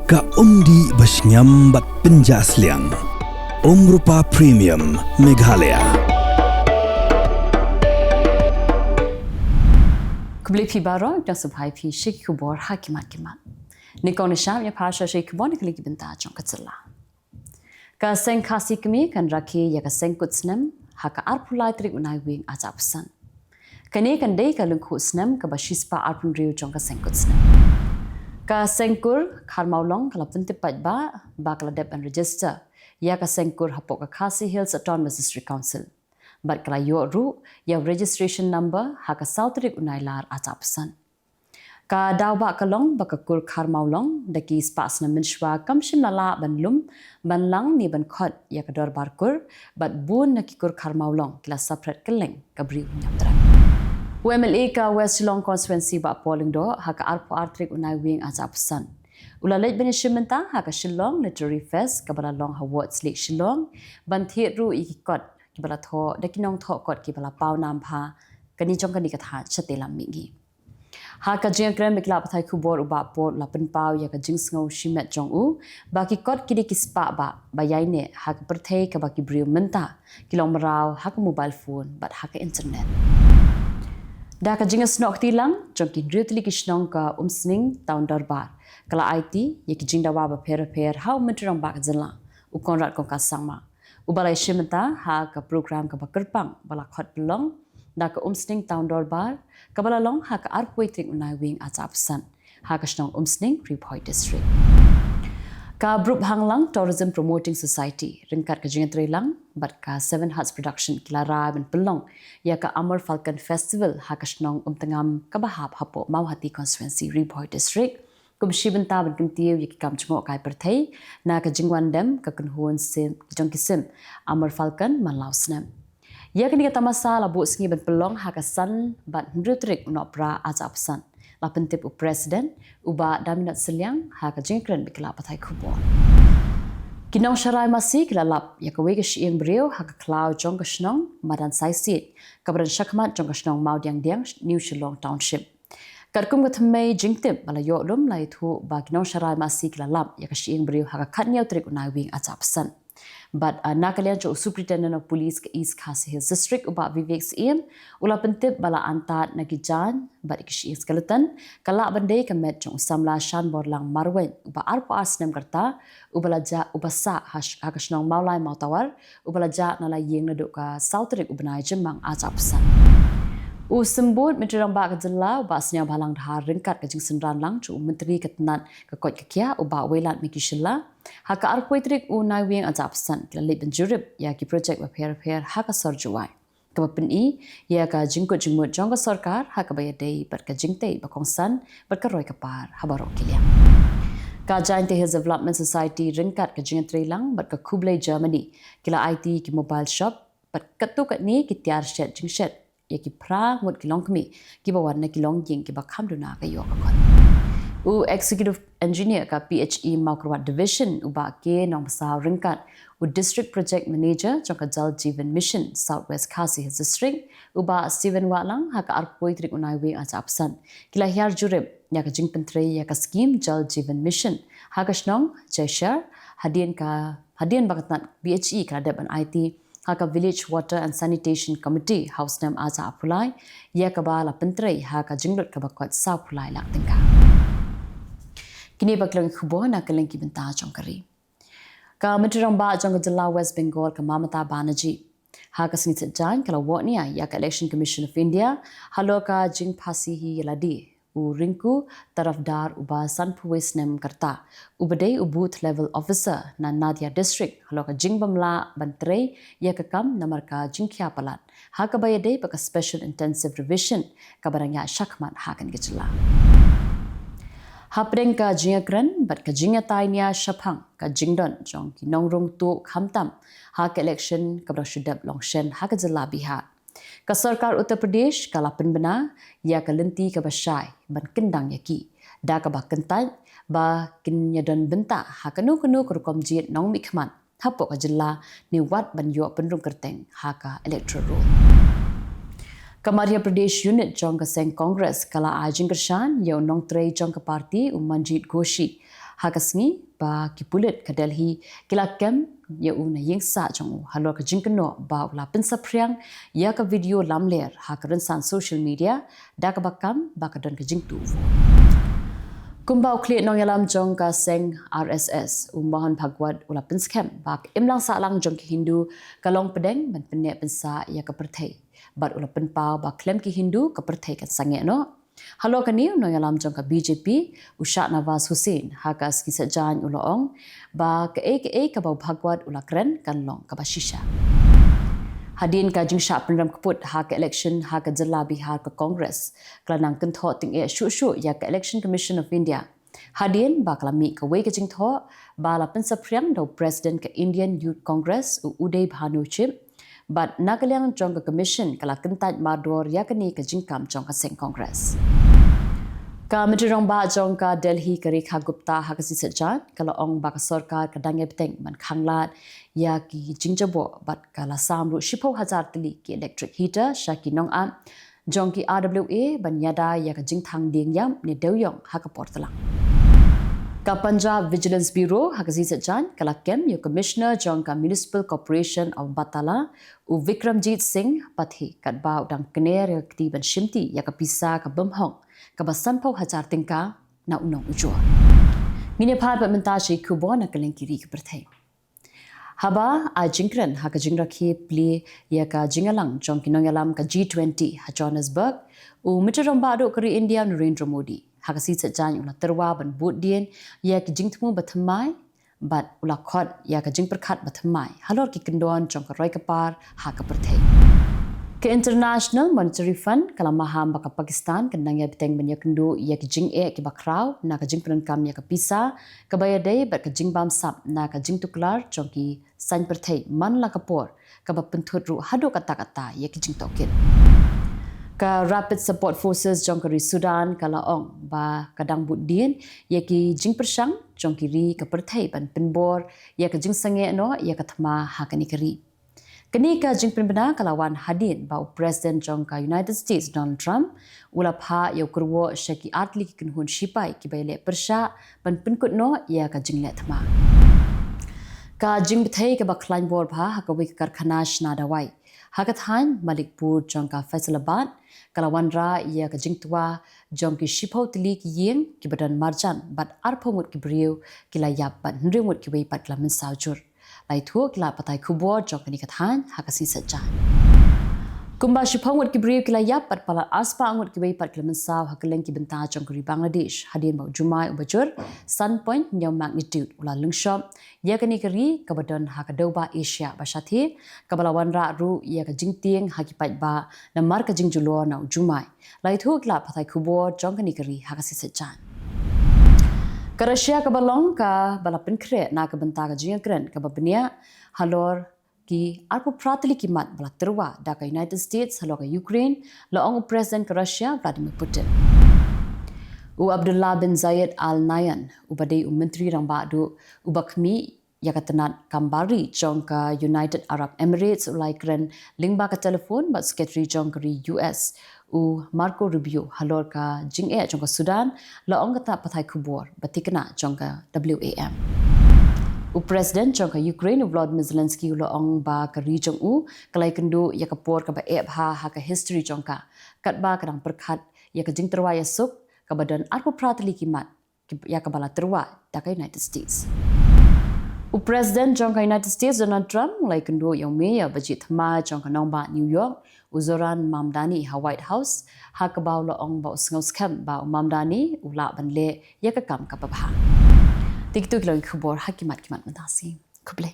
Ka umdi basnyam bat penjasliang. Rupa Premium Meghalaya. Kubli pi baro dan subhai pi Sheikh Khubor hakimat. Nikon Sham ya pasha Sheikh Khubor nikli benta jong Jylla. Ka seng khasi kami kan raki ya ka seng kutsnem haka arpulai Tarik Naiwieng ajapsan. Kani kan dei ka lungku snem ka bashispa arpun riu jong ka seng kutsnem. Ka sengkur kharmaulong kala pentipaj ba kala dep and register ya ka sengkur hapok ka Khasi Hills Autonomous District Council. Bat kala yo ru ya registration number haka Tarik unailar ajapsan. Ka dawba kalong baka kur kharmaulong daki spas na minshwa kamshim lala banlum banlang ni ban khot ya ka dor barkur bat bun na kikur kharmaulong kila separate Kylleng ka bri unyaptra. UMLA ka West Shillong constituency ba polling do haka arpo Tarik Naiwieng ajapsan. Ulalej benishimenta haka Shillong Literary Fest kabala long awards lake Shillong banthi ru ikikot kibala tho dakinong tho kot kibala pau nam pha kani jong kani katha chatela mingi. Haka jengkren mikla pathai Khubor uba por lapen pau ya ka jingsngau shimet jong u baki kot kidi kispa ba bayaine haka Pyrthei ka baki briu menta kilong marau haka mobile phone bat haka internet. Daka jingas nok tilang jongki drutli kishnong ka umsning taun darbar kala IT yeki jingda wa ba per how mentrong ba Jylla u konrat kong ka sangma ubalai shimenta ha ka program ka bakerpang bala khot belong daka umsning taun darbar ka bala long ha ka arpoi Tarik Naiwieng ajapsan ha ka shnong umsning Pyrthei district ka Group Hanglang Tourism Promoting Society ringkat ka jingat lang bat ka Seven Hearts Production kilara ben pelong ya ka Amar Falcon Festival ha ka shnong tengam ka bahap hapo Mauhati constituency Pyrthei district kumshi benta ben kintiu yaki kam chmo kai Pyrthei na ka jingwan dem ka kunhuan sim jongkisim Amar Falcon manlausnem ya kini ka tamasa labu sngi ben pelong ha ka san bat ndrutrik unopra ajapsan la pentip u president uba daminat seliang ha ka jingkren bikla pathai Khubor kinong sharai masih kilalap ya ka wege shieng brio ha ka klau jong ka shnong madan saisit kabran shakmat jong ka shnong maudiang diang New Shillong township karkum ka thammei jingtip bala yo lum lai thu ba kinong sharai masih kilalap ya ka shieng brio ha ka khatniau Tarik Naiwieng ajapsan but nakalian jo superintendent of police ke East Khasi Hills district uba Vivek Siem ula pentip bala antat nagijan bat ikishi skeleton kala bandai kemet jong samla shan borlang marwen uba arpo asnem karta ubala ja ubasa hakashnong maulai mautawar ubala ja nala yeng naduk ka Tarik ubnai jemang ajapsan u sembut menterang ba Jylla uba snya balang dhar ringkat ka jing senran lang chu menteri ketnat ka kot ka kya uba welat mikishilla haka arpoi Tarik Naiwieng ajapsan kala benjurip ya ki project ba pher haka sorjuai ka peni ya ka jingkut jingmut jong ka sarkar haka bayadei bat ka jingtei ba kongsan bat ka roi ka par habarok kilia ka Giant Hills Development Society ringkat ka jingatri lang bat ka Kublai Germany kila IT ki mobile shop bat katu kat ni ki tiar shed jing shed ya ki pra ngut kilong kami ki ba warna kilong jing ki ba khamduna ka yo ka kon u executive engineer ka PHE Maukrwat division uba ke nong sa ringkat u district project manager jong ka Jal Jeevan mission Southwest Khasi Hills district uba Steven Walang ha ka arpoi Tarik Naiwieng ajapsan kila hiar jurib ya ka jingpentrei ya ka scheme Jal Jeevan mission ha ka shnong Jaishar hadian bakatnat PHE ka deban IT haka Village Water and Sanitation Committee House Nam Aza Apulai ya ka bala pentrei haka jinglut ka bakot sa pulai lak tingka kini baklang Khubor na Kylleng ki benta jong kari ka menterang ba jong Jylla West Bengal ka Mamata Banerjee haka singit jan kala wotnia ya ka Election Commission of India halo ka jing phasi hi ladi u rinku tarafdar uba sanpuwes nem karta ubadei u booth level officer na Nadia district halo ka jingbamla bantrei ya ka kam namar ka jingkhya palat haka bayadei pa ka special intensive revision ka barangya shakman hakan Jylla hapreng ka jingakran bat ka jingatainya shaphang ka jingdon jong ki nongrung tu khamtam haka election ka brashudap longshen haka Jylla bihar ka sarkar Uttar Pradesh ka lapan bena ya ka lenti ka basai ban kendang yaki da ka ba kentai ba kinyadon benta ha kanu kurkom jit nong mikman hapo ka Jylla ni wat ban yo penrung kerteng ha ka electoral roll ka Madhya Pradesh unit jong ka seng congress kala ajing kershan yo nong trei jong ka parti manjit goshi Hakasngi ba kipulit ke Delhi kila kem ya Naiwieng sa jong halor ke jingkeno ba ula pensapriang ya ke video lamler hakarensan social media da ke bakam ba ke don ke jingtu. Kumbau kli nong yalam jong ka seng RSS umbahan phagwat ula penskem bak imlang sa lang jong ki Hindu kalong pedeng ban penne pensa ya ke Pyrthei bat ula penpau ba klem ki Hindu ke Pyrthei kan sange no halo kani nong yalam jong ka BJP Usha Nawaz Hussein hakas ki sajan ula ong ba ke ka bau phagwat ula kren kan long ka bashisha Hadin ka jing sya penram keput ha ke election ha ke Jylla Bihar ke Congress kelanang kentho ting syu ya ke Election Commission of India. Hadin ba klami ke wei ke jing tho ba la pensapriang do President ke Indian Youth Congress Uday Bhanu chip but nagalyang jong ke commission kala kentat mador ya kini ke jingkam jong ke seng Congress. Ka medirong ba jong ka Delhi ke Rekha Gupta ha ke sisajan kalau ong ba ke sarkar ke dange beteng man khanglat ya ki jingjabo bat kala samru 10,000 tili ki electric heater shaki nong am jong ki RWA ban yada ya ka jingthang ding yam ni deuyong ha ka portalang ka Punjab Vigilance Bureau ha ka sisajan kala kem yo commissioner jong ka Municipal Corporation of Batala u Vikramjit Singh Pathi kat ba dang kner ya kti ban shimti ya ka pisa ka bamhong ka basan pau hajar tingka na unong ujor mine phar ba menta shi Khubor na Kylleng kiri ke Pyrthei Haba a jingkren ha ka jingrakhi pli ya ka jingalang jong kinong yalam ka G20 ha Johannesburg u mitaromba do kari India Narendra Modi ha ka sit jan ula terwa ban bud dien ya ki jingtmu bathamai bat ula khot ya ka jingperkhat bathamai halor ki kendon jong ka roi kapar ha ka Pyrthei ke International Monetary Fund kala maham baka Pakistan kendang ya beteng ban ya kendu ya ki jing ki bakrau na ka jing perenkam ya ka pisa ka bayadai bat ka jing bam sap na ka jing tuklar jong ki san Pyrthei man la kapor ka ba penthut ru hadu kata-kata ya ki jing tokin ka Rapid Support Forces jong ka Sudan kala ong ba kadang budin ya ki jing persang jong ki ri ka Pyrthei ban penbor ya ka jing sange no ya ka thma ha ka ni kari Kini ka jing penbena kalawan hadin bau President jong ka United States Donald Trump ula pha yo kurwo shaki atli ki kunhun shipai ki baile persha ban penkut no ya ka jing le thma ka jing bthei ka bakhlain bor pha ha ka wi karkhana shna dawai ha ka than Malikpur jong ka Faisalabad kalawan ra ya ka jing twa jong ki shipau tli ki yeng ki badan marjan bat arphomut ki briu ki la yap ban rimut ki wi pat klamen saujur lai thuak la patai Khubor jong kani kathan hakasi sajan kumba shiphangut ki brief kila yap pat pala aspa angut ki pat klemen saw hakeleng ki benta jong kri Bangladesh hadin bau jumai ubajur sun point nyam magnitude ula lungshop ya kani kri kabadon hakadoba Asia basathi kabalawan ra ru ya ka jingtieng hakipat ba namar ka jingjulo na jumai lai thuak la patai Khubor jong kani kri hakasi sajan Ka Russia ka balong ka balapin kre na ka benta ka jingkren ka babnia halor ki arpo pratli ki mat bala terwa da ka United States halor ka Ukraine la ong President ka Russia Vladimir Putin u Abdullah bin Zayed Al Nahyan u badai menteri rang badu u bakmi ya ka tenat kambari jong ka United Arab Emirates ulai kren lingba ka telefon bat secretary jong ka US u Marco Rubio halor ka jing jong ka Sudan la ong kata pathai Khubor batikna jong ka WAM u president jong ka Ukraine Volodymyr Zelensky la ong ba ka jong u kalai kendu ya ka por ka ba ha ka history jong ka kat ba kadang perkhat ya ka jing terwa ya suk ka badan arpo pratli kimat ya ka bala terwa da ka United States U President jong ka United States Donald Trump mulai kendu yang meya bajit thma jong ka nong ba New York uzoran Mamdani ha White House ha ka baw la ong ba usngau skam ba Mamdani ula banle ya ka kam ka babha tiktu Kylleng Khubor hakimat kimat matasi kuble